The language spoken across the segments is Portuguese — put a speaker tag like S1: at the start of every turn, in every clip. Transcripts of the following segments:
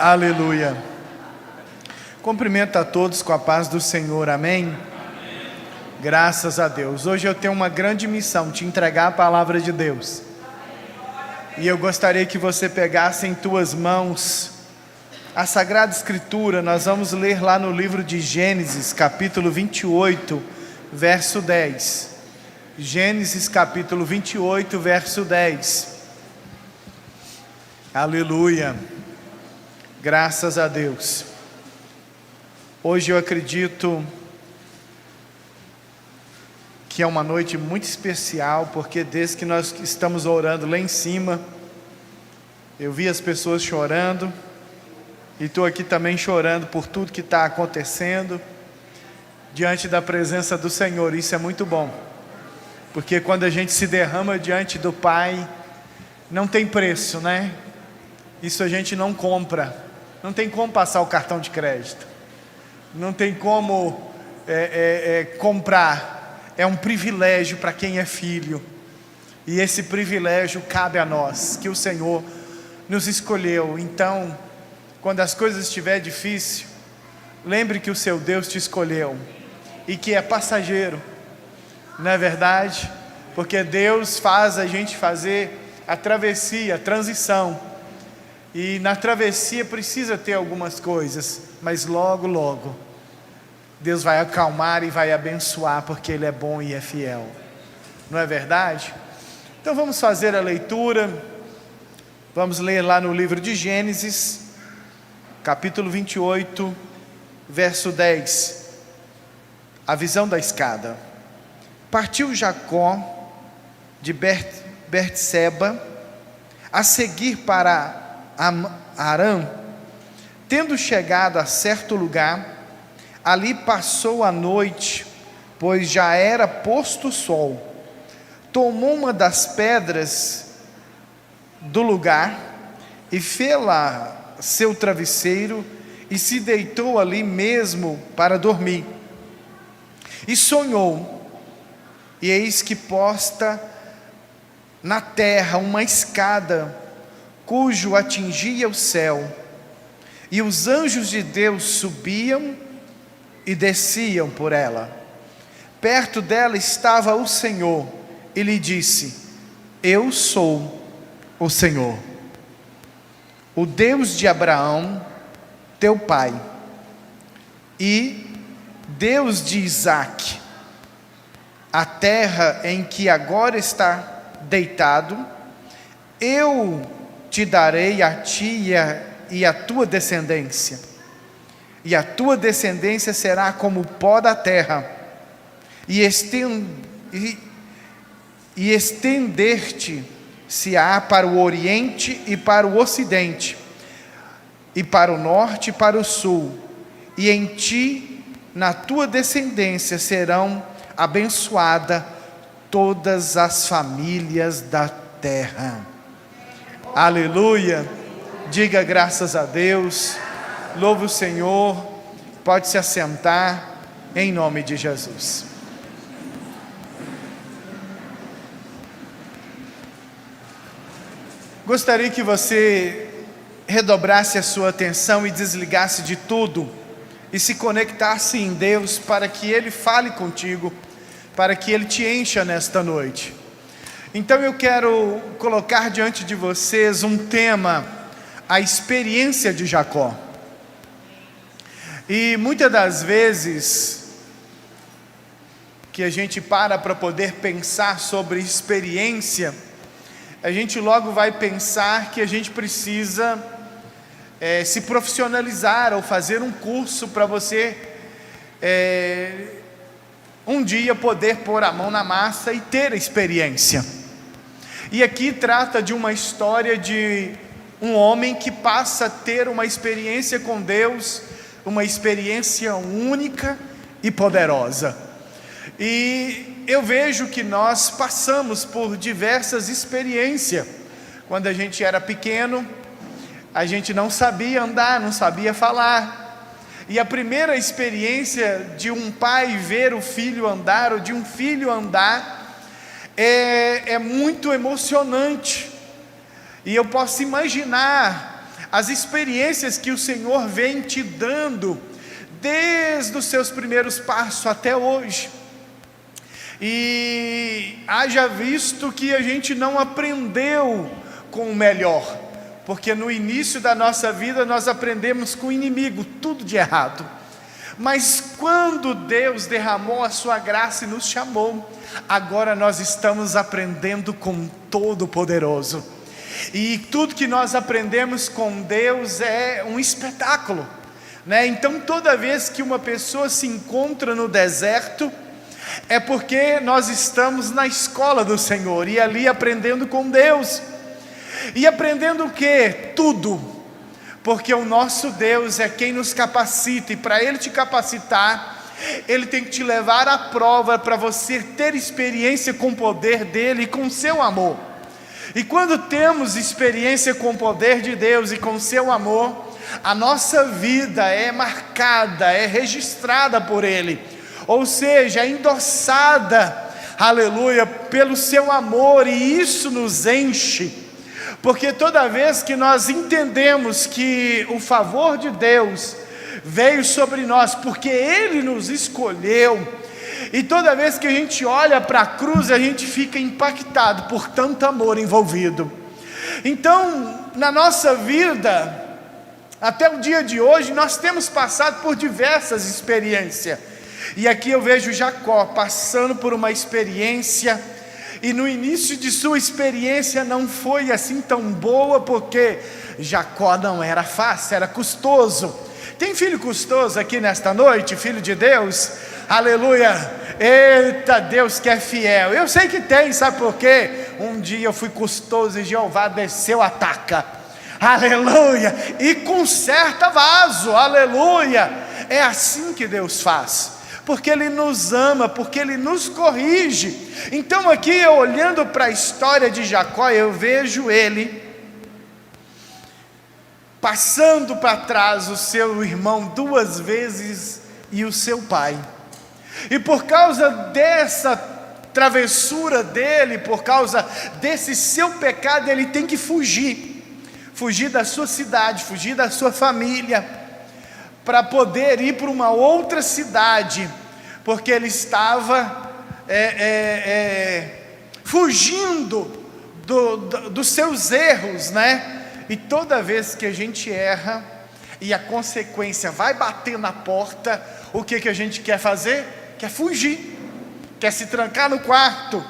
S1: Aleluia. Cumprimento a todos com a paz do Senhor, amém? Graças a Deus. Hoje eu tenho uma grande missão, te entregar a palavra de Deus. E eu gostaria que você pegasse em tuas mãos a Sagrada Escritura. Nós vamos ler lá no livro de Gênesis, capítulo 28, verso 10. Gênesis, capítulo 28, verso 10. Aleluia. Graças a Deus. Hoje eu acredito que é uma noite muito especial, porque desde que nós estamos orando lá em cima, eu vi as pessoas chorando, e estou aqui também chorando por tudo que está acontecendo, diante da presença do Senhor. Isso é muito bom, porque quando a gente se derrama diante do Pai, não tem preço, né? Isso a gente não compra, não tem como passar o cartão de crédito, não tem como comprar. É um privilégio para quem é filho, e esse privilégio cabe a nós, que o Senhor nos escolheu. Então, quando as coisas estiverem difíceis, lembre que o seu Deus te escolheu, e que é passageiro, não é verdade? Porque Deus faz a gente fazer a travessia, a transição, e na travessia precisa ter algumas coisas, mas logo, logo, Deus vai acalmar e vai abençoar, porque Ele é bom e é fiel, não é verdade? Então vamos fazer a leitura. Vamos ler lá no livro de Gênesis, capítulo 28, verso 10, a visão da escada. Partiu Jacó de Berseba a seguir para Harã. Tendo chegado a certo lugar, ali passou a noite, pois já era posto o sol. Tomou uma das pedras do lugar e fê-la seu travesseiro, e se deitou ali mesmo para dormir. E sonhou, e eis que posta na terra uma escada, cujo atingia o céu, e os anjos de Deus subiam e desciam por ela. Perto dela estava o Senhor, e lhe disse: Eu sou o Senhor, o Deus de Abraão, teu pai, e Deus de Isaque. A terra em que agora está deitado, eu te darei a ti e a tua descendência, e a tua descendência será como o pó da terra, e estender-te-se-á para o oriente e para o ocidente, e para o norte e para o sul, e em ti, na tua descendência, serão abençoadas todas as famílias da terra. Aleluia. Diga graças a Deus. Louve o Senhor. Pode se assentar, em nome de Jesus. Gostaria que você redobrasse a sua atenção e desligasse de tudo e se conectasse em Deus, para que Ele fale contigo, para que Ele te encha nesta noite. Então eu quero colocar diante de vocês um tema: a experiência de Jacó. E muitas das vezes que a gente para poder pensar sobre experiência, a gente logo vai pensar que a gente precisa se profissionalizar, ou fazer um curso para você um dia poder pôr a mão na massa e ter a experiência. E aqui trata de uma história de um homem que passa a ter uma experiência com Deus, uma experiência única e poderosa. E eu vejo que nós passamos por diversas experiências. Quando a gente era pequeno, a gente não sabia andar, não sabia falar. E a primeira experiência de um pai ver o filho andar, ou de um filho andar, é muito emocionante. E eu posso imaginar as experiências que o Senhor vem te dando desde os seus primeiros passos até hoje. E haja visto que a gente não aprendeu com o melhor, porque no início da nossa vida nós aprendemos com o inimigo, tudo de errado. Mas quando Deus derramou a sua graça e nos chamou, agora nós estamos aprendendo com o Todo-Poderoso. E tudo que nós aprendemos com Deus é um espetáculo, né? Então toda vez que uma pessoa se encontra no deserto, é porque nós estamos na escola do Senhor, e ali aprendendo com Deus. E aprendendo o quê? Tudo. Porque o nosso Deus é quem nos capacita, e para Ele te capacitar, Ele tem que te levar à prova para você ter experiência com o poder dEle e com o seu amor. E quando temos experiência com o poder de Deus e com o seu amor, a nossa vida é marcada, é registrada por Ele, ou seja, é endossada, aleluia, pelo seu amor, e isso nos enche. Porque toda vez que nós entendemos que o favor de Deus veio sobre nós, porque Ele nos escolheu, e toda vez que a gente olha para a cruz, a gente fica impactado por tanto amor envolvido. Então, na nossa vida, até o dia de hoje, nós temos passado por diversas experiências, e aqui eu vejo Jacó passando por uma experiência, e no início de sua experiência não foi assim tão boa, porque Jacó não era fácil, era custoso. Tem filho custoso aqui nesta noite, filho de Deus? Aleluia! Eita, Deus que é fiel. Eu sei que tem, sabe por quê? Um dia eu fui custoso e Jeová desceu a taca, aleluia, e conserta vaso, aleluia. É assim que Deus faz, porque Ele nos ama, porque Ele nos corrige. Então aqui, eu olhando para a história de Jacó, eu vejo ele passando para trás o seu irmão 2 vezes e o seu pai, e por causa dessa travessura dele, por causa desse seu pecado, ele tem que fugir da sua cidade, fugir da sua família, para poder ir para uma outra cidade, porque ele estava fugindo dos seus erros, né? E toda vez que a gente erra e a consequência vai bater na porta, o que a gente quer fazer? Quer fugir, quer se trancar no quarto.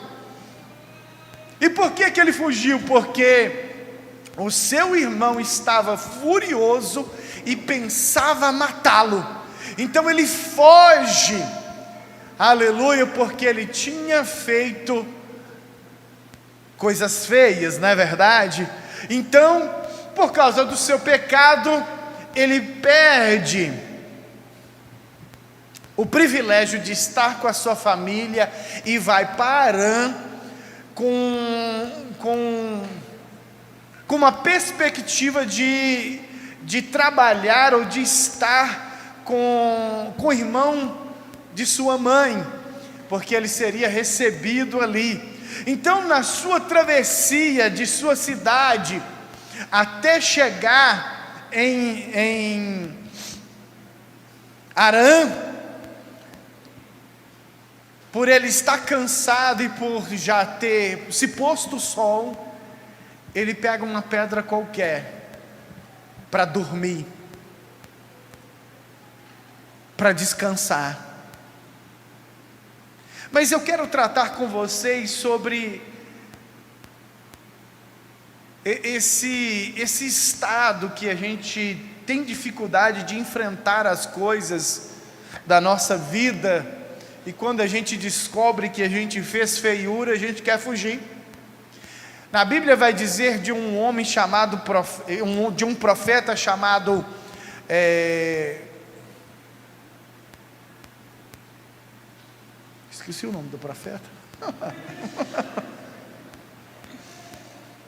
S1: E por que ele fugiu? Porque o seu irmão estava furioso e pensava matá-lo. Então ele foge, aleluia, porque ele tinha feito coisas feias, não é verdade? Então, por causa do seu pecado, ele perde o privilégio de estar com a sua família e vai para Harã com uma perspectiva de trabalhar ou de estar com o irmão de sua mãe, porque ele seria recebido ali. Então, na sua travessia de sua cidade até chegar em Harã, por ele estar cansado e por já ter se posto o sol, ele pega uma pedra qualquer para dormir, para descansar. Mas eu quero tratar com vocês sobre esse estado que a gente tem dificuldade de enfrentar as coisas da nossa vida, e quando a gente descobre que a gente fez feiura, a gente quer fugir. Na Bíblia vai dizer de um homem chamado, de um profeta chamado esqueci o nome do profeta.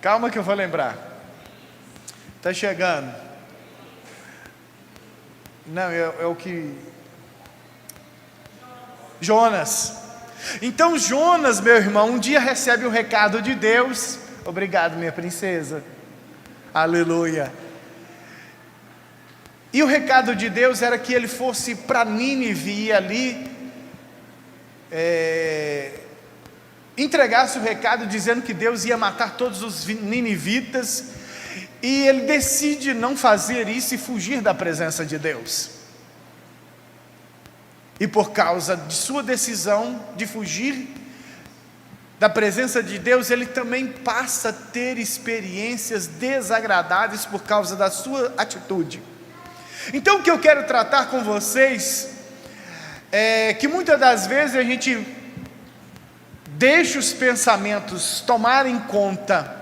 S1: Calma que eu vou lembrar. Está chegando. Não, é o que... Jonas. Então Jonas, meu irmão, um dia recebe um recado de Deus. Obrigado, minha princesa. Aleluia. E o recado de Deus era que ele fosse para Nínive e ali entregasse o recado dizendo que Deus ia matar todos os ninivitas, e ele decide não fazer isso e fugir da presença de Deus. E por causa de sua decisão de fugir da presença de Deus, ele também passa a ter experiências desagradáveis por causa da sua atitude. Então o que eu quero tratar com vocês é que muitas das vezes a gente deixa os pensamentos tomarem conta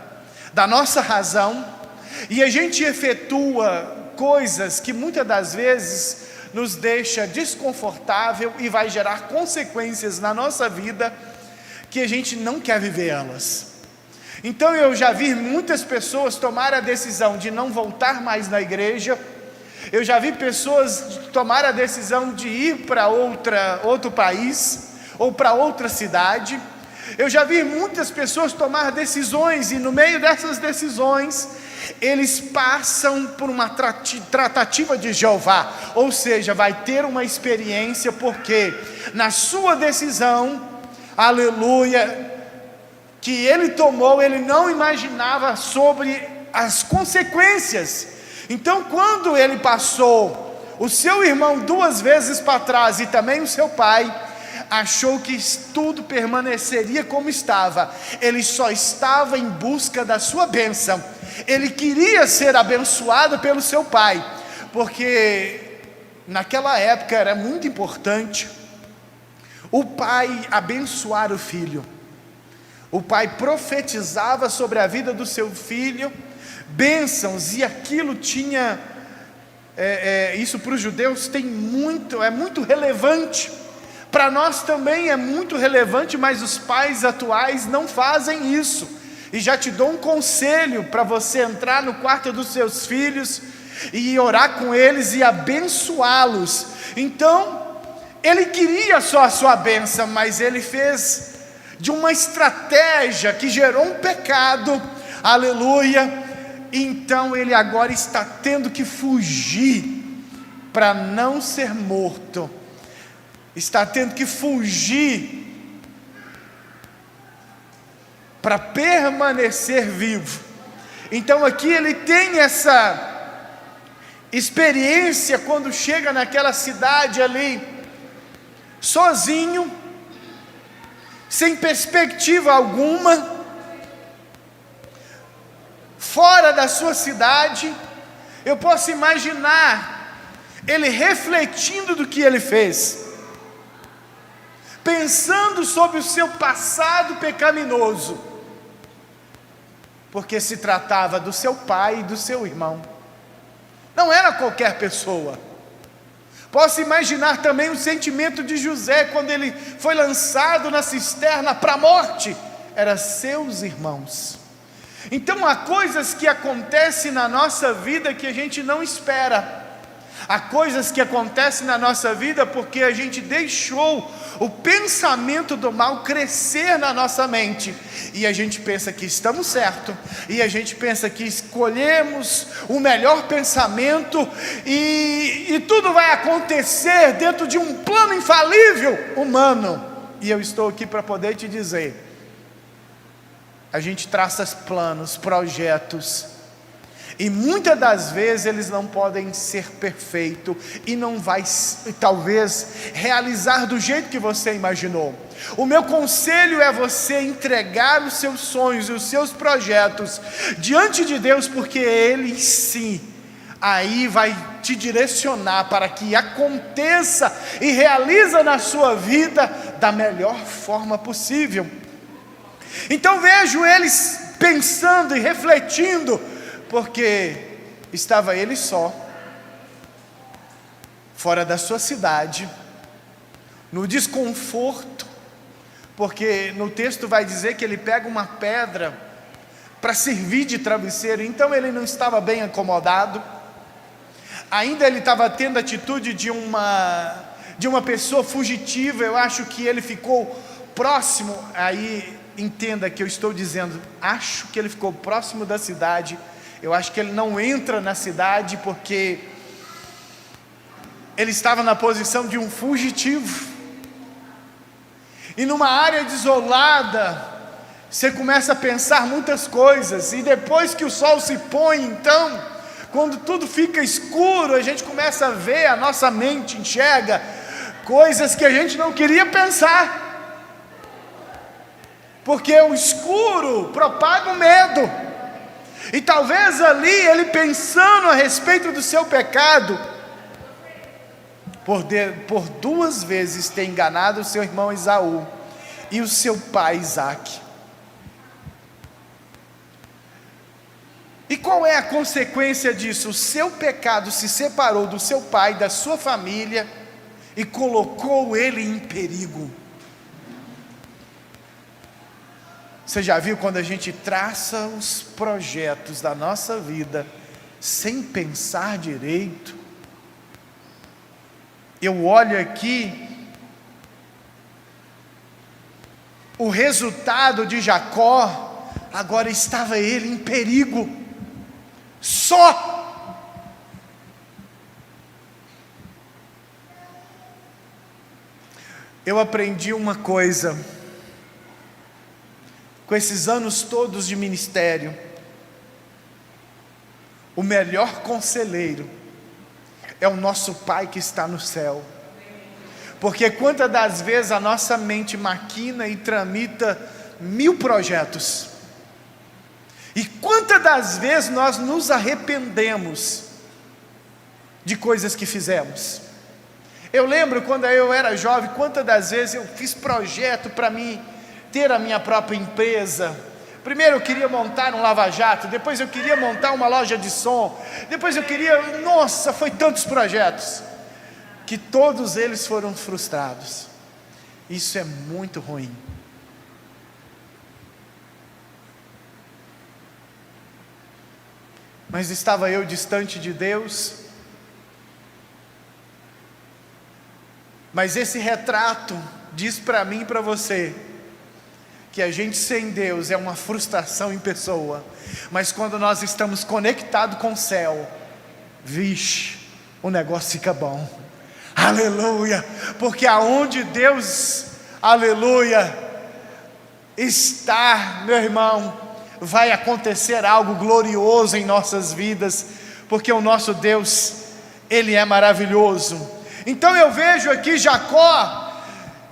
S1: da nossa razão, e a gente efetua coisas que muitas das vezes nos deixa desconfortável e vai gerar consequências na nossa vida que a gente não quer viver elas. Então eu já vi muitas pessoas tomar a decisão de não voltar mais na igreja. Eu já vi pessoas tomar a decisão de ir para outro país ou para outra cidade. Eu já vi muitas pessoas tomar decisões, e no meio dessas decisões eles passam por uma tratativa de Jeová, ou seja, vai ter uma experiência, porque na sua decisão, aleluia, que ele tomou, ele não imaginava sobre as consequências. Então quando ele passou o seu irmão 2 vezes para trás e também o seu pai, achou que tudo permaneceria como estava. Ele só estava em busca da sua bênção. Ele queria ser abençoado pelo seu pai, porque naquela época era muito importante o pai abençoar o filho. O pai profetizava sobre a vida do seu filho bênçãos, e aquilo tinha isso para os judeus é muito relevante. Para nós também é muito relevante, mas os pais atuais não fazem isso. E já te dou um conselho para você entrar no quarto dos seus filhos e orar com eles e abençoá-los. Então, ele queria só a sua bênção, mas ele fez de uma estratégia que gerou um pecado, aleluia. Então ele agora está tendo que fugir para não ser morto. Está tendo que fugir para permanecer vivo. Então aqui ele tem essa experiência quando chega naquela cidade ali, sozinho, sem perspectiva alguma, fora da sua cidade. Eu posso imaginar ele refletindo do que ele fez, pensando sobre o seu passado pecaminoso, porque se tratava do seu pai e do seu irmão, não era qualquer pessoa. Posso imaginar também o sentimento de José quando ele foi lançado na cisterna para a morte, eram seus irmãos. Então há coisas que acontecem na nossa vida que a gente não espera. Há coisas que acontecem na nossa vida porque a gente deixou o pensamento do mal crescer na nossa mente, e a gente pensa que estamos certos, e a gente pensa que escolhemos o melhor pensamento, e tudo vai acontecer dentro de um plano infalível humano. E eu estou aqui para poder te dizer, a gente traça planos, projetos, e muitas das vezes eles não podem ser perfeitos, e não vai talvez realizar do jeito que você imaginou. O meu conselho é você entregar os seus sonhos e os seus projetos diante de Deus, porque Ele sim, aí vai te direcionar para que aconteça e realiza na sua vida da melhor forma possível. Então vejo eles pensando e refletindo, porque estava ele só, fora da sua cidade, no desconforto, porque no texto vai dizer que ele pega uma pedra para servir de travesseiro. Então ele não estava bem acomodado, ainda ele estava tendo a atitude de uma pessoa fugitiva. Eu acho que ele ficou próximo, aí entenda que eu estou dizendo, acho que ele ficou próximo da cidade. Eu acho que ele não entra na cidade porque ele estava na posição de um fugitivo. E numa área desolada, você começa a pensar muitas coisas, e depois que o sol se põe, então, quando tudo fica escuro, a gente começa a ver, a nossa mente enxerga coisas que a gente não queria pensar, porque o escuro propaga o medo. E talvez ali ele, pensando a respeito do seu pecado, por 2 vezes ter enganado o seu irmão Esaú e o seu pai Isaque. E qual é a consequência disso? O seu pecado se separou do seu pai, da sua família, e colocou ele em perigo. Você já viu quando a gente traça os projetos da nossa vida sem pensar direito? Eu olho aqui o resultado de Jacó, agora estava ele em perigo, só. Eu aprendi uma coisa, com esses anos todos de ministério: o melhor conselheiro é o nosso Pai que está no céu. Porque quantas das vezes a nossa mente maquina e tramita 1000 projetos, e quantas das vezes nós nos arrependemos de coisas que fizemos. Eu lembro quando eu era jovem, quantas das vezes eu fiz projeto para mim ter a minha própria empresa. Primeiro eu queria montar um lava-jato, depois eu queria montar uma loja de som, depois eu queria, nossa, foi tantos projetos, que todos eles foram frustrados. Isso é muito ruim. Mas estava eu distante de Deus? Mas esse retrato diz para mim e para você, que a gente sem Deus é uma frustração em pessoa, mas quando nós estamos conectados com o céu, vixe, o negócio fica bom, aleluia, porque aonde Deus, aleluia, está, meu irmão, vai acontecer algo glorioso em nossas vidas, porque o nosso Deus, Ele é maravilhoso. Então eu vejo aqui Jacó,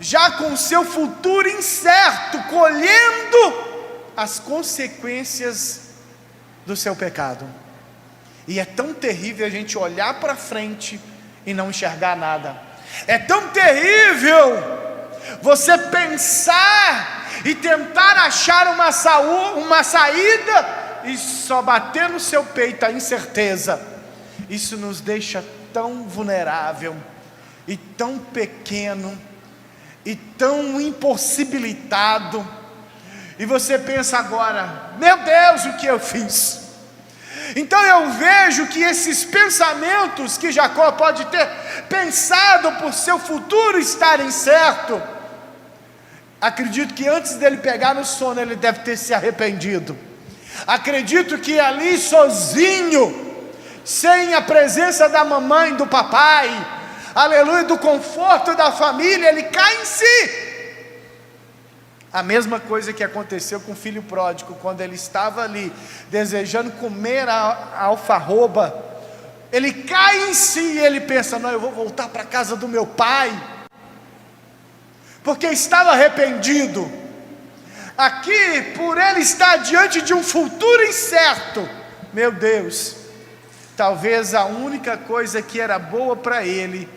S1: já com seu futuro incerto, colhendo as consequências do seu pecado. E é tão terrível a gente olhar para frente e não enxergar nada. É tão terrível você pensar e tentar achar uma saída e só bater no seu peito a incerteza. Isso nos deixa tão vulnerável e tão pequeno e tão impossibilitado, e você pensa agora, meu Deus, o que eu fiz? Então eu vejo que esses pensamentos que Jacó pode ter pensado por seu futuro estar incerto, acredito que antes dele pegar no sono, ele deve ter se arrependido. Acredito que ali sozinho, sem a presença da mamãe, do papai, aleluia, do conforto da família, ele cai em si. A mesma coisa que aconteceu com o filho pródigo, quando ele estava ali, desejando comer a alfarroba, ele cai em si e ele pensa, não, eu vou voltar para a casa do meu pai, porque estava arrependido. Aqui, por ele estar diante de um futuro incerto, meu Deus, talvez a única coisa que era boa para ele,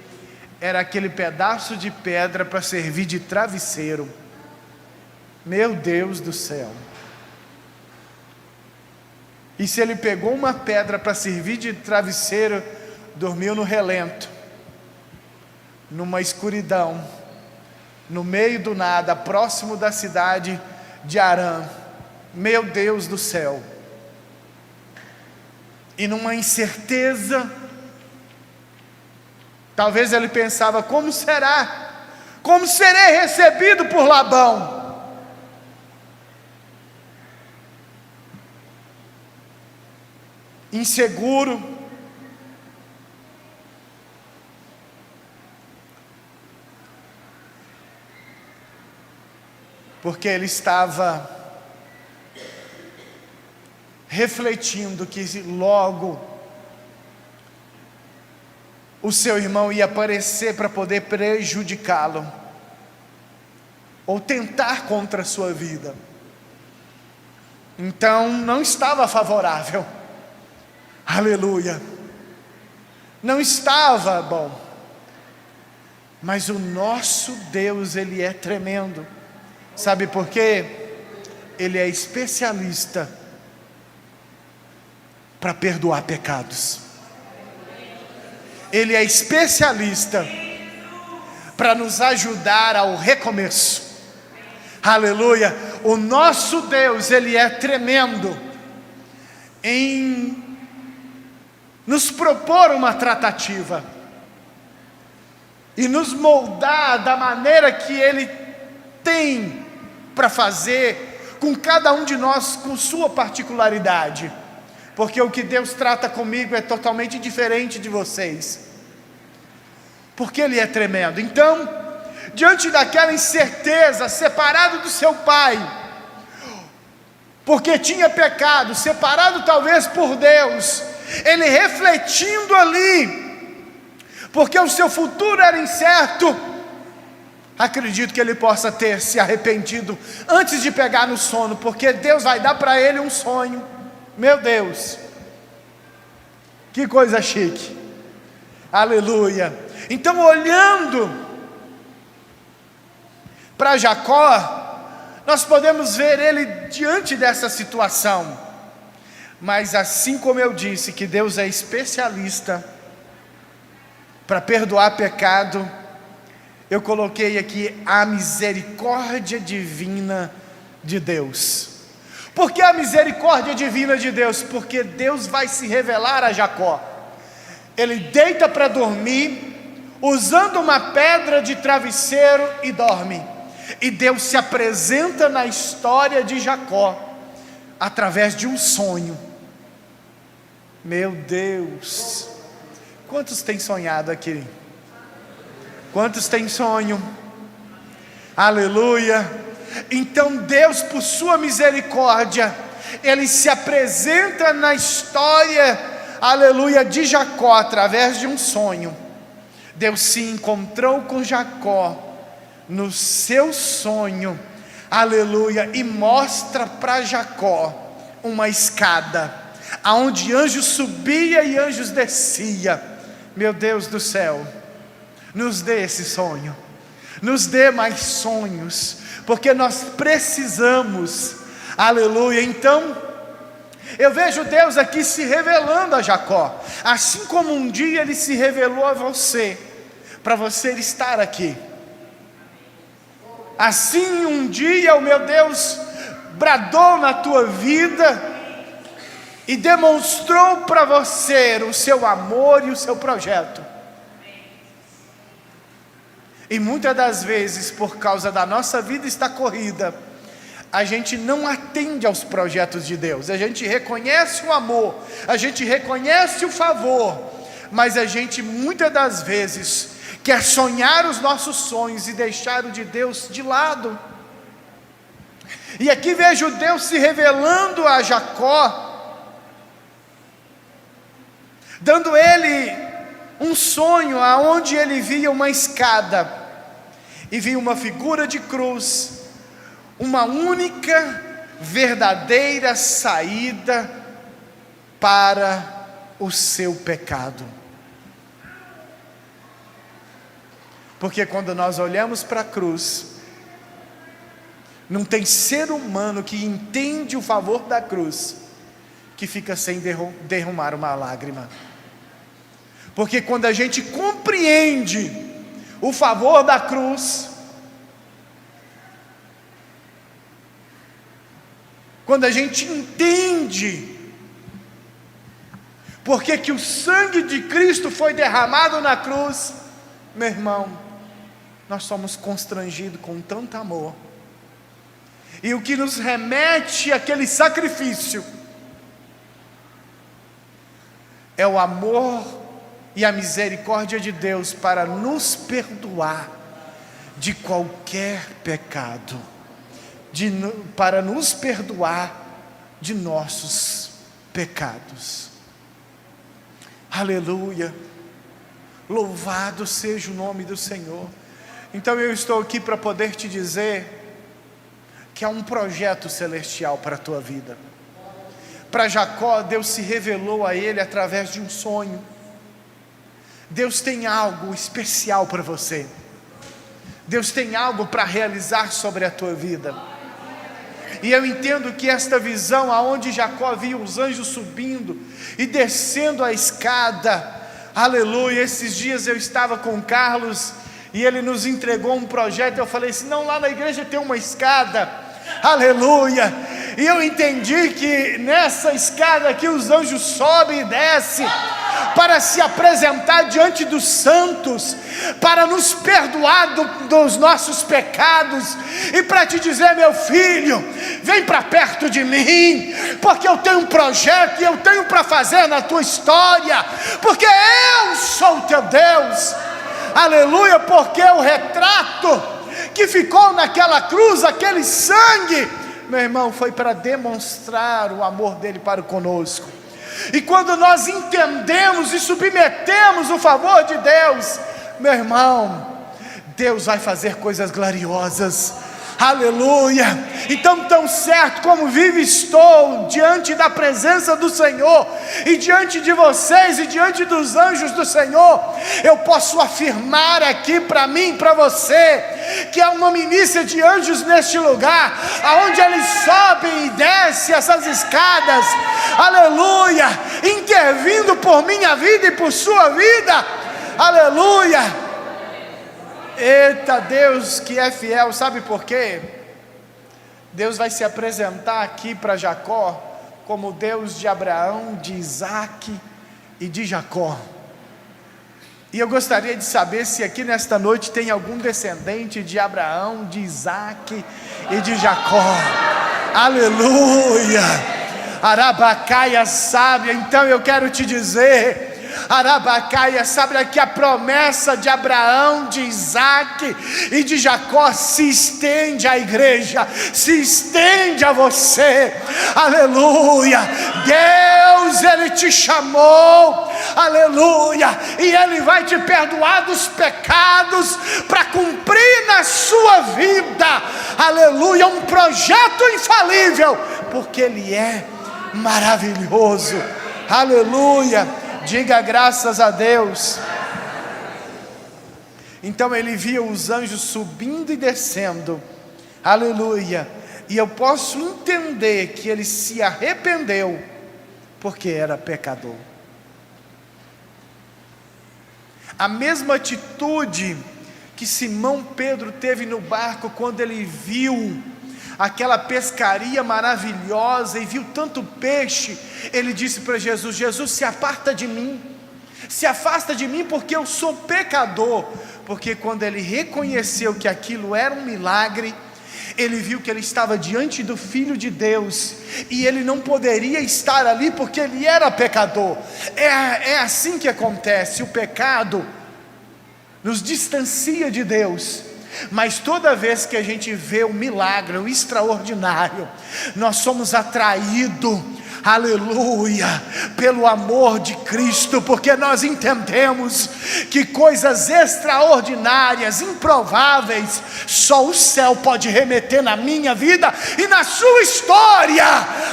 S1: era aquele pedaço de pedra para servir de travesseiro. Meu Deus do céu. E se ele pegou uma pedra para servir de travesseiro, dormiu no relento, numa escuridão, no meio do nada, próximo da cidade de Arã. Meu Deus do céu. E numa incerteza, talvez ele pensava, como será? Como serei recebido por Labão? Inseguro, porque ele estava refletindo que logo o seu irmão ia aparecer para poder prejudicá-lo, ou tentar contra a sua vida. Então não estava favorável, aleluia, não estava bom. Mas o nosso Deus, Ele é tremendo, sabe por quê? Ele é especialista para perdoar pecados. Ele é especialista para nos ajudar ao recomeço, aleluia. O nosso Deus, Ele é tremendo em nos propor uma tratativa e nos moldar da maneira que Ele tem para fazer com cada um de nós, com sua particularidade, porque o que Deus trata comigo é totalmente diferente de vocês, porque Ele é tremendo. Então, diante daquela incerteza, separado do seu pai, porque tinha pecado, separado talvez por Deus, ele refletindo ali, porque o seu futuro era incerto, acredito que ele possa ter se arrependido antes de pegar no sono, porque Deus vai dar para ele um sonho. Meu Deus, que coisa chique, aleluia. Então, olhando para Jacó, nós podemos ver ele diante dessa situação, mas assim como eu disse que Deus é especialista para perdoar pecado, eu coloquei aqui a misericórdia divina de Deus. Por que a misericórdia divina de Deus? Porque Deus vai se revelar a Jacó. Ele deita para dormir, usando uma pedra de travesseiro, e dorme. E Deus se apresenta na história de Jacó, através de um sonho. Meu Deus, quantos têm sonhado aqui? Quantos têm sonho? Aleluia. Então Deus, por sua misericórdia, Ele se apresenta na história, aleluia, de Jacó, através de um sonho. Deus se encontrou com Jacó no seu sonho, aleluia, e mostra para Jacó uma escada, aonde anjos subia e anjos descia. Meu Deus do céu, nos dê esse sonho, nos dê mais sonhos, porque nós precisamos, aleluia. Então, eu vejo Deus aqui se revelando a Jacó, assim como um dia Ele se revelou a você, para você estar aqui. Assim um dia o meu Deus bradou na tua vida e demonstrou para você o seu amor e o seu projeto. E muitas das vezes, por causa da nossa vida estar corrida, a gente não atende aos projetos de Deus. A gente reconhece o amor, a gente reconhece o favor, mas a gente muitas das vezes quer sonhar os nossos sonhos e deixar o de Deus de lado. E aqui vejo Deus se revelando a Jacó, dando ele um sonho, aonde ele via uma escada, e via uma figura de cruz, uma única, verdadeira saída para o seu pecado. Porque quando nós olhamos para a cruz, não tem ser humano que entende o favor da cruz, que fica sem derramar uma lágrima. Porque quando a gente compreende o favor da cruz, quando a gente entende porque que o sangue de Cristo foi derramado na cruz, meu irmão, nós somos constrangidos com tanto amor, e o que nos remete àquele sacrifício é o amor e a misericórdia de Deus para nos perdoar de qualquer pecado. para nos perdoar de nossos pecados. Aleluia, louvado seja o nome do Senhor. Então eu estou aqui para poder te dizer que há um projeto celestial para a tua vida. Para Jacó, Deus se revelou a ele através de um sonho. Deus tem algo especial para você. Deus tem algo para realizar sobre a tua vida. E eu entendo que esta visão, aonde Jacó via os anjos subindo e descendo a escada, aleluia, esses dias eu estava com o Carlos, e ele nos entregou um projeto, eu falei assim, não, lá na igreja tem uma escada, aleluia, e eu entendi que nessa escada aqui os anjos sobem e descem, para se apresentar diante dos santos, para nos perdoar dos nossos pecados, e para te dizer, meu filho, vem para perto de mim, porque eu tenho um projeto, e eu tenho para fazer na tua história, porque eu sou o teu Deus, aleluia, porque o retrato que ficou naquela cruz, aquele sangue, meu irmão, foi para demonstrar o amor dele para conosco. E quando nós entendemos e submetemos o favor de Deus, meu irmão, Deus vai fazer coisas gloriosas, aleluia. Então tão certo como vivo estou diante da presença do Senhor, e diante de vocês e diante dos anjos do Senhor, eu posso afirmar aqui para mim, para você, que há uma milícia de anjos neste lugar, aonde eles sobem e descem essas escadas, aleluia, intervindo por minha vida e por sua vida, aleluia. Eita, Deus que é fiel, sabe por quê? Deus vai se apresentar aqui para Jacó como o Deus de Abraão, de Isaac e de Jacó. E eu gostaria de saber se aqui nesta noite tem algum descendente de Abraão, de Isaac e de Jacó. Aleluia! Arabacaia sábia. Então eu quero te dizer, Arabacaia, sabe que a promessa de Abraão, de Isaac e de Jacó se estende à igreja, se estende a você, aleluia. Deus, Ele te chamou, aleluia, e Ele vai te perdoar dos pecados, para cumprir na sua vida, aleluia, um projeto infalível, porque Ele é maravilhoso, aleluia. Diga graças a Deus. Então ele via os anjos subindo e descendo, aleluia, e eu posso entender que ele se arrependeu, porque era pecador. A mesma atitude que Simão Pedro teve no barco, quando ele viu aquela pescaria maravilhosa e viu tanto peixe, ele disse para Jesus, Jesus, se aparta de mim, se afasta de mim, porque eu sou pecador. Porque quando ele reconheceu que aquilo era um milagre, ele viu que ele estava diante do Filho de Deus, e ele não poderia estar ali porque ele era pecador. É assim que acontece, o pecado nos distancia de Deus, mas toda vez que a gente vê o milagre, o extraordinário, nós somos atraídos, aleluia, pelo amor de Cristo, porque nós entendemos que coisas extraordinárias, improváveis, só o céu pode remeter na minha vida e na sua história.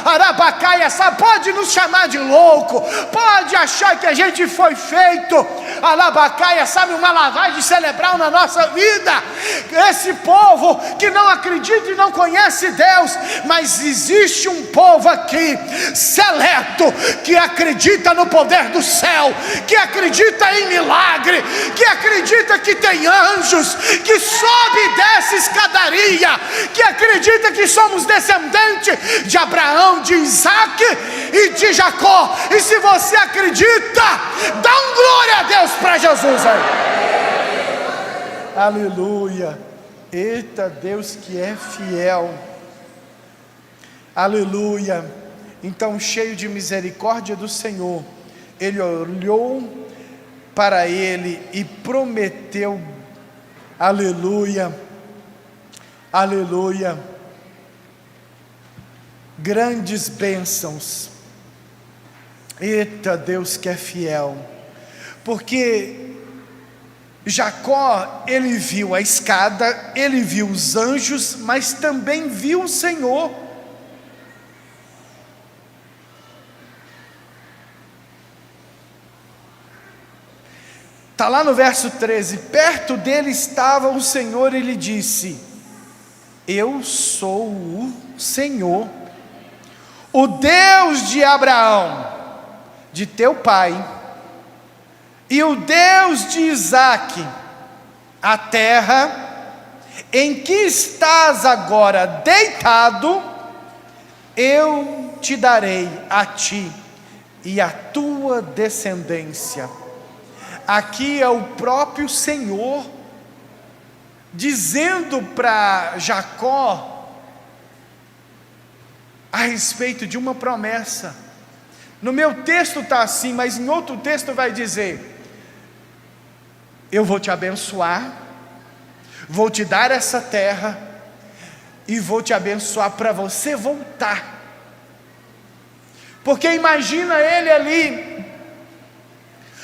S1: Arabacaia, pode nos chamar de louco, pode achar que a gente foi feito, Arabacaia, uma lavagem cerebral na nossa vida, esse povo que não acredita e não conhece Deus, mas existe um povo aqui seleto, que acredita no poder do céu, que acredita em milagre, que acredita que tem anjos, que sobe e desce escadaria, que acredita que somos descendentes de Abraão, de Isaac e de Jacó. E se você acredita, dá um glória a Deus para Jesus aí. Aleluia. Eita, Deus que é fiel, aleluia. Então, cheio de misericórdia do Senhor, ele olhou para ele e prometeu, aleluia, aleluia, grandes bênçãos. Eita, Deus que é fiel, porque Jacó, ele viu a escada, ele viu os anjos, mas também viu o Senhor. Está lá no verso 13, perto dele estava o Senhor e lhe disse: eu sou o Senhor, o Deus de Abraão, de teu pai, e o Deus de Isaque. A terra em que estás agora deitado, eu te darei a ti e a tua descendência. Aqui é o próprio Senhor dizendo para Jacó a respeito de uma promessa. No meu texto está assim, mas em outro texto vai dizer: eu vou te abençoar, vou te dar essa terra, e vou te abençoar para você voltar. Porque imagina ele ali,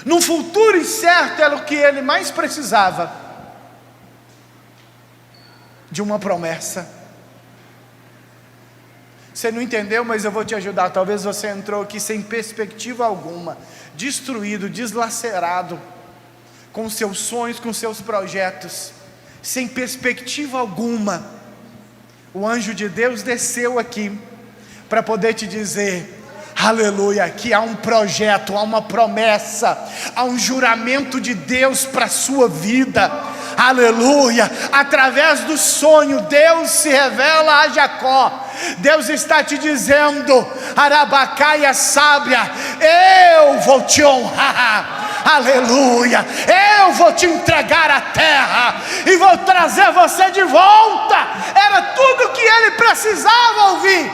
S1: num futuro incerto, era o que ele mais precisava, de uma promessa. Você não entendeu, mas eu vou te ajudar. Talvez você entrou aqui sem perspectiva alguma, destruído, deslacerado, com seus sonhos, com seus projetos, sem perspectiva alguma. O anjo de Deus desceu aqui para poder te dizer: aleluia, que há um projeto, há uma promessa, há um juramento de Deus para a sua vida. Aleluia, através do sonho Deus se revela a Jacó. Deus está te dizendo: arabacaia sábia, eu vou te honrar. Aleluia, eu vou te entregar a terra e vou trazer você de volta. Era tudo que ele precisava ouvir.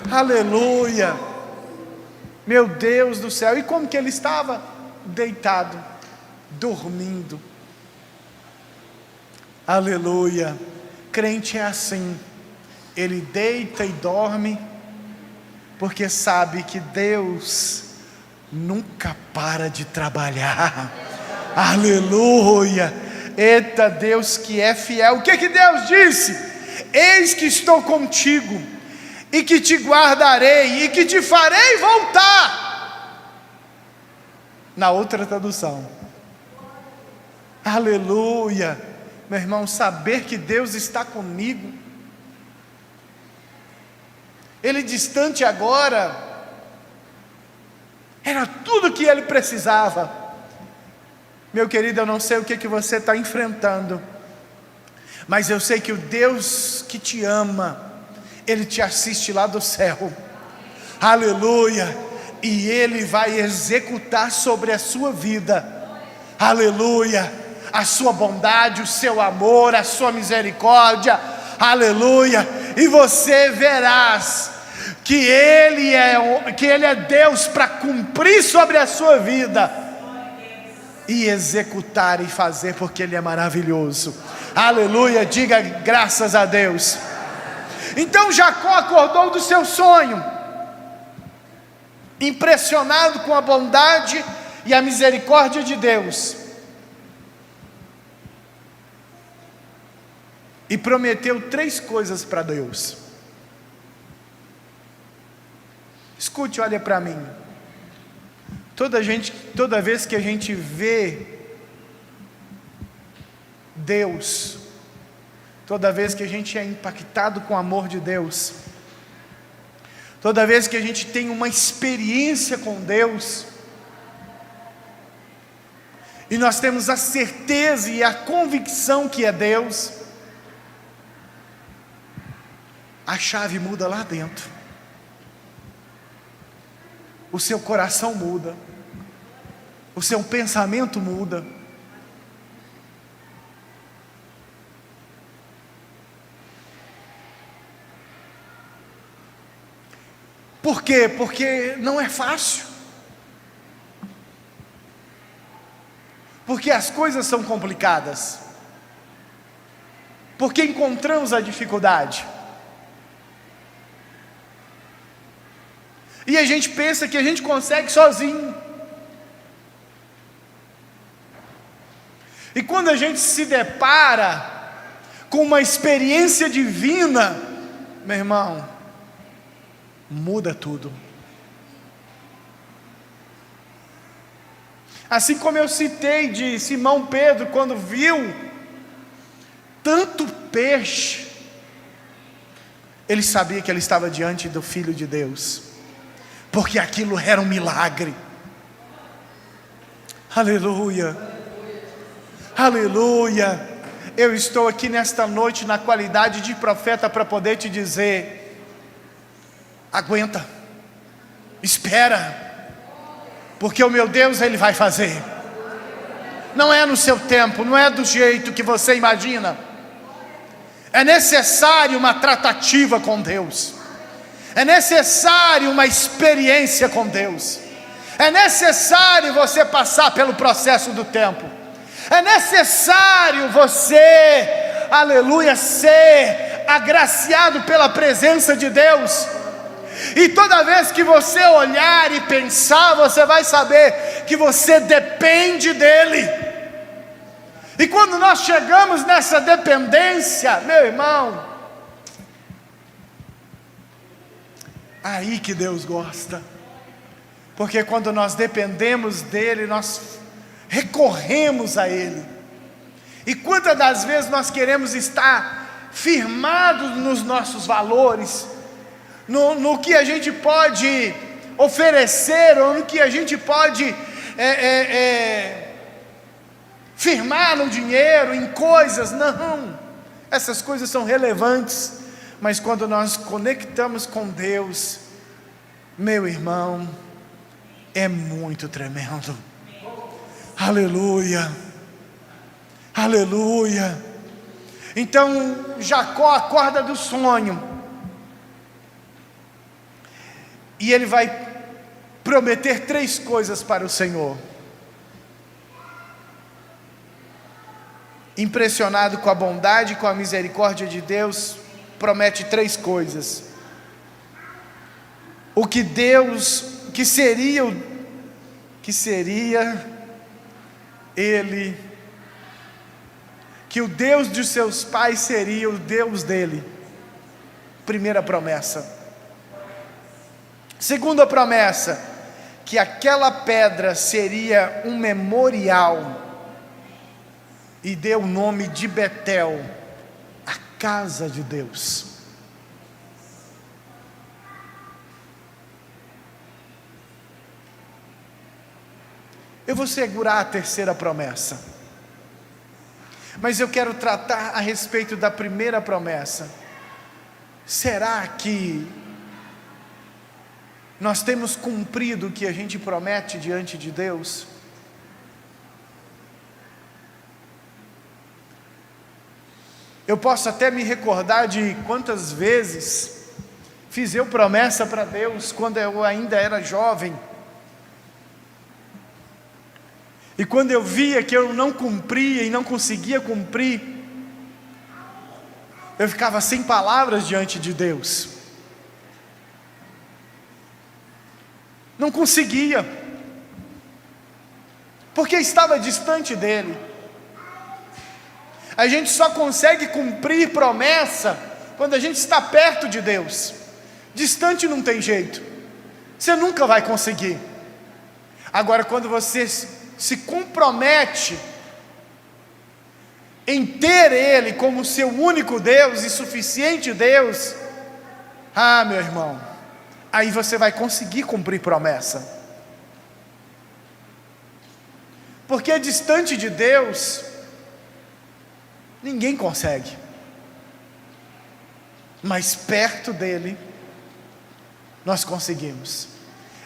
S1: Aleluia, meu Deus do céu. E como que ele estava? Deitado, dormindo. Aleluia. Crente é assim, ele deita e dorme, porque sabe que Deus nunca para de trabalhar. Aleluia. Eita, Deus que é fiel. O que que Deus disse? Eis que estou contigo, e que te guardarei, e que te farei voltar. Na outra tradução. Aleluia. Meu irmão, saber que Deus está comigo, ele distante agora, era tudo que ele precisava. Meu querido, eu não sei o que você está enfrentando, mas eu sei que o Deus que te ama, ele te assiste lá do céu. Aleluia. E ele vai executar sobre a sua vida, aleluia, a sua bondade, o seu amor, a sua misericórdia. Aleluia. E você verás que Ele é Deus para cumprir sobre a sua vida e executar e fazer, porque Ele é maravilhoso. Aleluia, diga graças a Deus. Então Jacó acordou do seu sonho, impressionado com a bondade e a misericórdia de Deus, e prometeu 3 coisas para Deus. Escute, olha para mim. Toda vez que a gente vê Deus, toda vez que a gente é impactado com o amor de Deus, toda vez que a gente tem uma experiência com Deus, e nós temos a certeza e a convicção que é Deus, a chave muda lá dentro. O seu coração muda, o seu pensamento muda. Por quê? Porque não é fácil. Porque as coisas são complicadas. Porque encontramos a dificuldade. E a gente pensa que a gente consegue sozinho. E quando a gente se depara com uma experiência divina, meu irmão, muda tudo. Assim como eu citei de Simão Pedro, quando viu tanto peixe, ele sabia que ele estava diante do Filho de Deus, porque aquilo era um milagre. Aleluia, aleluia. Eu estou aqui nesta noite na qualidade de profeta para poder te dizer: aguenta, espera, porque o meu Deus, Ele vai fazer. Não é no seu tempo, não é do jeito que você imagina. É necessário uma tratativa com Deus, é necessário uma experiência com Deus, é necessário você passar pelo processo do tempo, é necessário você, aleluia, ser agraciado pela presença de Deus. E toda vez que você olhar e pensar, você vai saber que você depende dEle. E quando nós chegamos nessa dependência, meu irmão, aí que Deus gosta. Porque quando nós dependemos dEle, nós recorremos a Ele. E quantas das vezes nós queremos estar firmados nos nossos valores, no que a gente pode oferecer, ou no que a gente pode firmar no dinheiro, em coisas. Não, essas coisas são relevantes, mas quando nós conectamos com Deus, meu irmão, é muito tremendo. Aleluia, aleluia. Então Jacó acorda do sonho, e ele vai prometer 3 coisas para o Senhor. Impressionado com a bondade e com a misericórdia de Deus, promete 3 coisas. Que seria ele, que o Deus de seus pais seria o Deus dele. Primeira promessa. Segunda promessa, que aquela pedra seria um memorial, e deu o nome de Betel, a casa de Deus. Eu vou segurar a terceira promessa, mas eu quero tratar a respeito da primeira promessa. Será que nós temos cumprido o que a gente promete diante de Deus? Eu posso até me recordar de quantas vezes fiz eu promessa para Deus quando eu ainda era jovem, e quando eu via que eu não cumpria e não conseguia cumprir, eu ficava sem palavras diante de Deus. Não conseguia, porque estava distante dEle. A gente só consegue cumprir promessa quando a gente está perto de Deus. Distante não tem jeito, você nunca vai conseguir. Agora, quando você se compromete em ter Ele como seu único Deus e suficiente Deus, meu irmão, aí você vai conseguir cumprir promessa. Porque distante de Deus, ninguém consegue, mas perto dEle, nós conseguimos.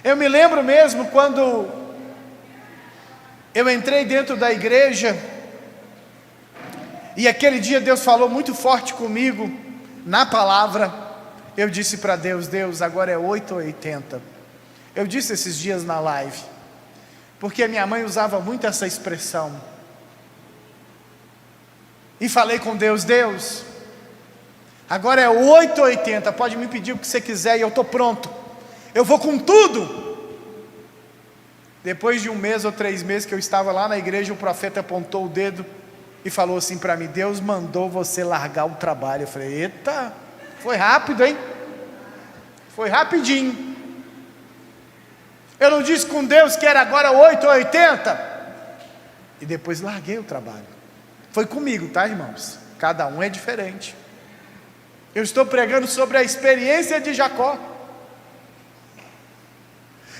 S1: Eu me lembro mesmo quando eu entrei dentro da igreja, e aquele dia Deus falou muito forte comigo, na palavra. Eu disse para Deus: Deus, agora é 8 ou 80. Eu disse esses dias na live, porque a minha mãe usava muito essa expressão. E falei com Deus: Deus, agora é 8 ou 80, pode me pedir o que você quiser e eu estou pronto. eu vou com tudo. Depois de 1 mês ou 3 meses que eu estava lá na igreja, o profeta apontou o dedo e falou assim para mim: Deus mandou você largar o trabalho. Eu falei: eita, foi rápido, hein? Foi rapidinho. Eu não disse com Deus que era agora 8 ou 80. E depois larguei o trabalho. Foi comigo, tá, irmãos? Cada um é diferente. Eu estou pregando sobre a experiência de Jacó.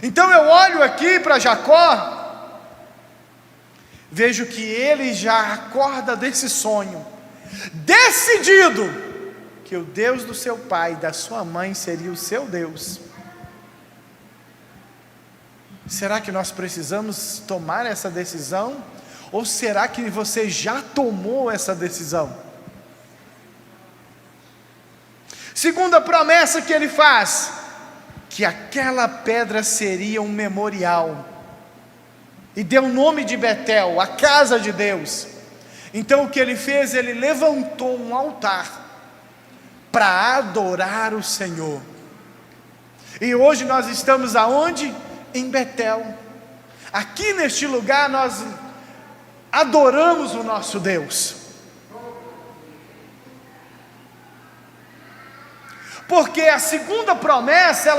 S1: Então eu olho aqui para Jacó, vejo que ele já acorda desse sonho, decidido que o Deus do seu pai e da sua mãe seria o seu Deus. Será que nós precisamos tomar essa decisão? Ou será que você já tomou essa decisão? Segunda promessa que ele faz: que aquela pedra seria um memorial, e deu o nome de Betel, a casa de Deus. Então o que ele fez? Ele levantou um altar para adorar o Senhor. E hoje nós estamos aonde? Em Betel. Aqui neste lugar nós adoramos o nosso Deus. Porque a segunda promessa,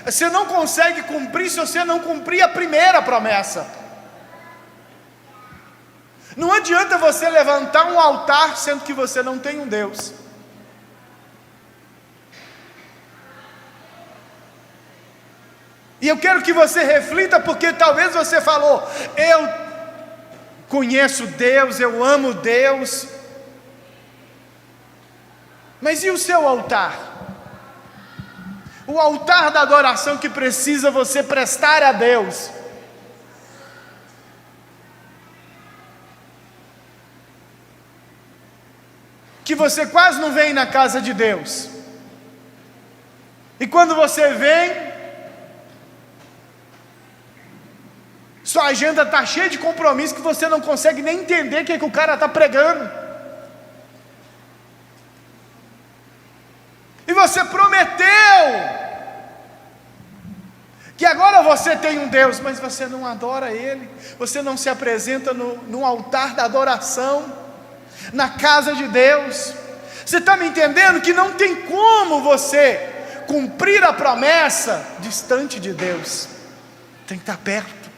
S1: você não consegue cumprir se você não cumprir a primeira promessa. Não adianta você levantar um altar sendo que você não tem um Deus. E eu quero que você reflita, porque talvez você falou: eu conheço Deus, eu amo Deus. Mas e o seu altar? O altar da adoração que precisa você prestar a Deus. Que você quase não vem na casa de Deus. E quando você vem, sua agenda está cheia de compromissos que você não consegue nem entender o que o cara está pregando. E você prometeu que agora você tem um Deus, mas você não adora Ele, você não se apresenta no altar da adoração, na casa de Deus. Você está me entendendo que não tem como você cumprir a promessa distante de Deus? Tem que estar perto.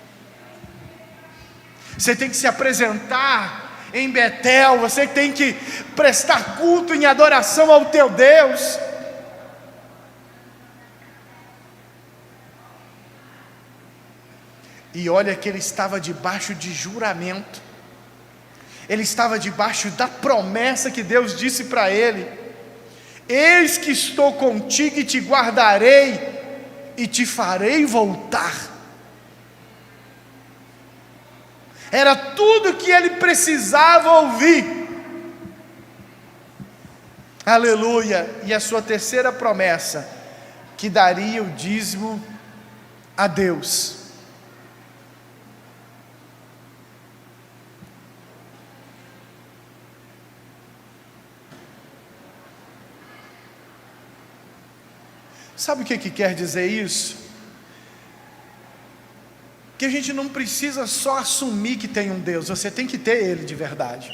S1: Você tem que se apresentar em Betel, você tem que prestar culto em adoração ao teu Deus. E olha que ele estava debaixo de juramento, ele estava debaixo da promessa que Deus disse para ele: eis que estou contigo e te guardarei e te farei voltar. Era tudo que ele precisava ouvir. Aleluia. E a sua terceira promessa: que daria o dízimo a Deus. Sabe o que quer dizer isso? Que a gente não precisa só assumir que tem um Deus, você tem que ter Ele de verdade,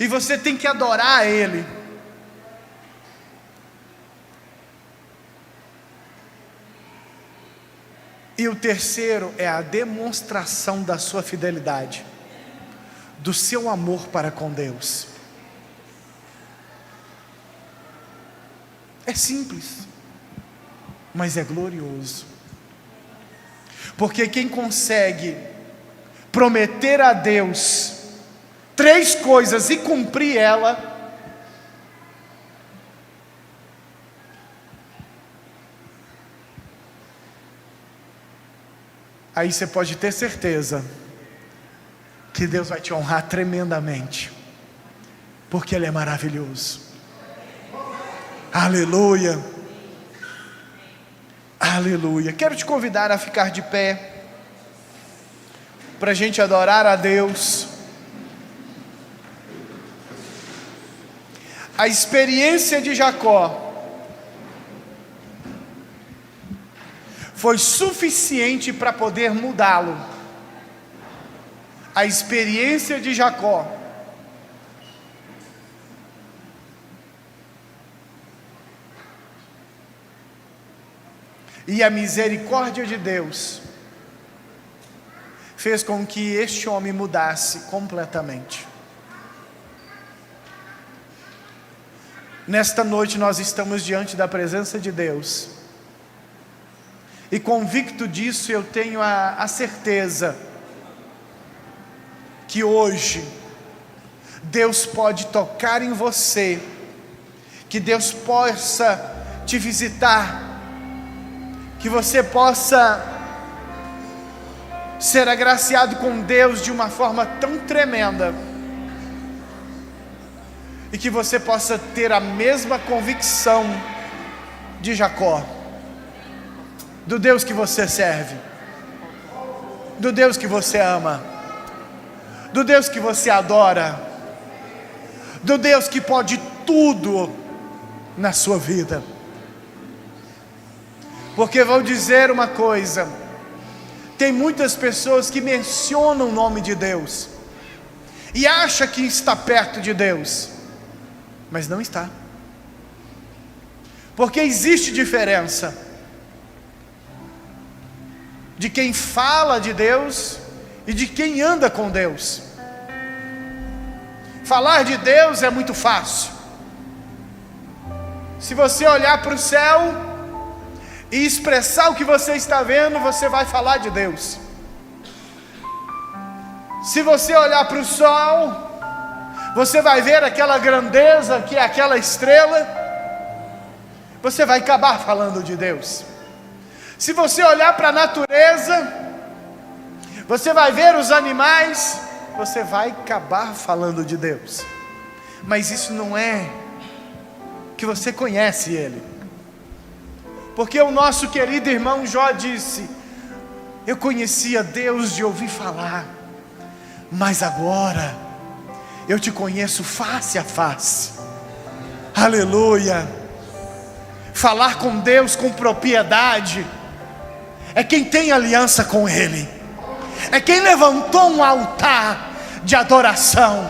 S1: e você tem que adorar Ele. E o terceiro é a demonstração da sua fidelidade, do seu amor para com Deus. É simples, mas é glorioso. Porque quem consegue prometer a Deus 3 coisas e cumprir ela, aí você pode ter certeza que Deus vai te honrar tremendamente, porque Ele é maravilhoso. Aleluia. Aleluia. Quero te convidar a ficar de pé, para a gente adorar a Deus. A experiência de Jacó foi suficiente para poder mudá-lo. A experiência de Jacó e a misericórdia de Deus fez com que este homem mudasse completamente. Nesta noite nós estamos diante da presença de Deus, e convicto disso eu tenho a certeza que hoje Deus pode tocar em você, que Deus possa te visitar, que você possa ser agraciado com Deus de uma forma tão tremenda, e que você possa ter a mesma convicção de Jacó, do Deus que você serve, do Deus que você ama, do Deus que você adora, do Deus que pode tudo na sua vida. Porque vou dizer uma coisa: tem muitas pessoas que mencionam o nome de Deus e acham que está perto de Deus, mas não está. Porque existe diferença de quem fala de Deus e de quem anda com Deus. Falar de Deus é muito fácil. Se você olhar para o céu e expressar o que você está vendo, você vai falar de Deus. Se você olhar para o sol, você vai ver aquela grandeza que é aquela estrela, você vai acabar falando de Deus. Se você olhar para a natureza, você vai ver os animais, você vai acabar falando de Deus. Mas isso não é que você conhece Ele. Porque o nosso querido irmão Jó disse: eu conhecia Deus de ouvir falar, mas agora eu te conheço face a face. Aleluia. Falar com Deus com propriedade é quem tem aliança com Ele, é quem levantou um altar de adoração.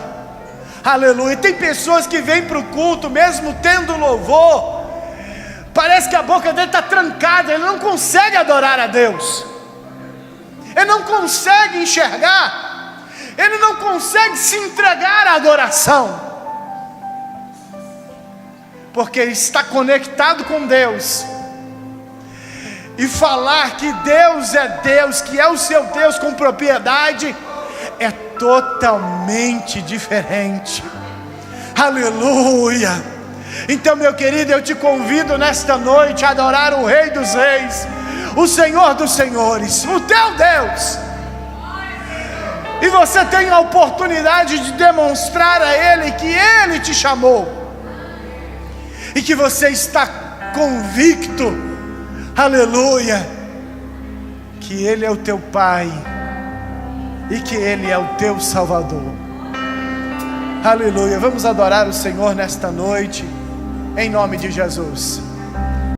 S1: Aleluia. Tem pessoas que vêm para o culto, mesmo tendo louvor, parece que a boca dele está trancada, ele não consegue adorar a Deus, ele não consegue enxergar, ele não consegue se entregar à adoração, porque ele está conectado com Deus. E falar que Deus é Deus, que é o seu Deus com propriedade, é totalmente diferente. Aleluia. Então, meu querido, eu te convido nesta noite a adorar o Rei dos Reis, o Senhor dos Senhores, o teu Deus. E você tem a oportunidade de demonstrar a Ele que Ele te chamou, e que você está convicto, aleluia, que Ele é o teu Pai e que Ele é o teu Salvador. Aleluia. Vamos adorar o Senhor nesta noite, em nome de Jesus.